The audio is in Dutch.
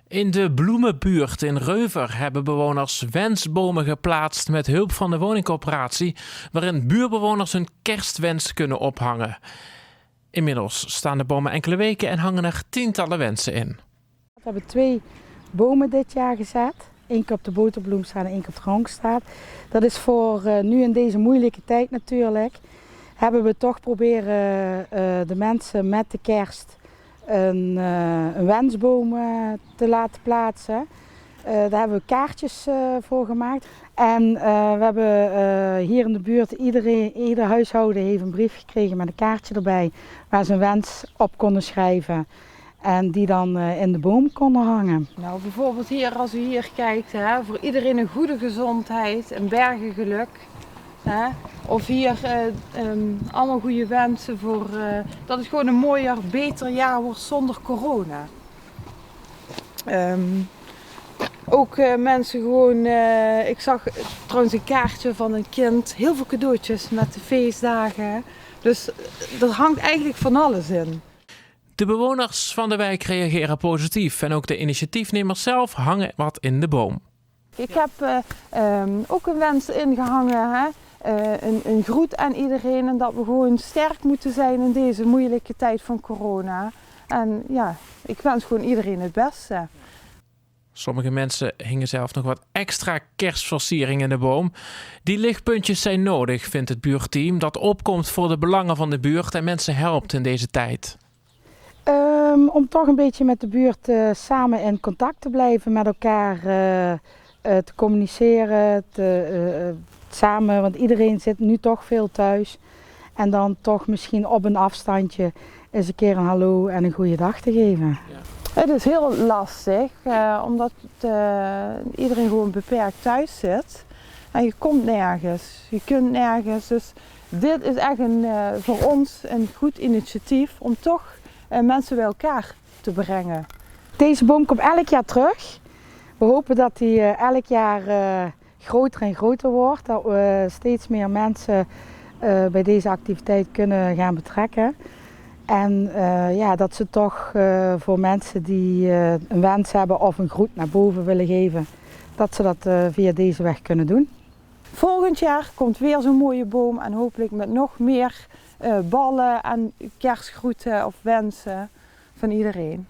In de Bloemenbuurt in Reuver hebben bewoners wensbomen geplaatst met hulp van de woningcorporatie, waarin buurbewoners hun kerstwens kunnen ophangen. Inmiddels staan de bomen enkele weken en hangen er tientallen wensen in. We hebben 2 bomen dit jaar gezet. 1 keer op de Boterbloemstraat en 1 keer op de Gronkstraat. Dat is voor nu in deze moeilijke tijd natuurlijk. Hebben we toch proberen de mensen met de kerst een wensboom te laten plaatsen. Daar hebben we kaartjes voor gemaakt. En we hebben hier in de buurt, ieder huishouden heeft een brief gekregen met een kaartje erbij waar ze een wens op konden schrijven. En die dan in de boom konden hangen. Nou, bijvoorbeeld hier, als u hier kijkt, hè, voor iedereen een goede gezondheid, een bergengeluk. Hè. Of hier allemaal goede wensen voor dat het gewoon een mooier, beter jaar wordt zonder corona. Ook mensen gewoon, ik zag trouwens een kaartje van een kind, heel veel cadeautjes met de feestdagen. Dus er hangt eigenlijk van alles in. De bewoners van de wijk reageren positief en ook de initiatiefnemers zelf hangen wat in de boom. Ik heb ook een wens ingehangen, hè? Een groet aan iedereen en dat we gewoon sterk moeten zijn in deze moeilijke tijd van corona. En ja, ik wens gewoon iedereen het beste. Sommige mensen hingen zelf nog wat extra kerstversiering in de boom. Die lichtpuntjes zijn nodig, vindt het buurteam, dat opkomt voor de belangen van de buurt en mensen helpt in deze tijd. Om toch een beetje met de buurt samen in contact te blijven, met elkaar te communiceren, samen, want iedereen zit nu toch veel thuis. En dan toch misschien op een afstandje eens een keer een hallo en een goede dag te geven. Ja. Het is heel lastig, omdat iedereen gewoon beperkt thuis zit. En je komt nergens, je kunt nergens. Dus dit is echt voor ons een goed initiatief om toch mensen bij elkaar te brengen. Deze boom komt elk jaar terug. We hopen dat hij elk jaar groter en groter wordt. Dat we steeds meer mensen bij deze activiteit kunnen gaan betrekken. En ja, dat ze toch voor mensen die een wens hebben of een groet naar boven willen geven, dat ze dat via deze weg kunnen doen. Volgend jaar komt weer zo'n mooie boom en hopelijk met nog meer ballen en kerstgroeten of wensen van iedereen.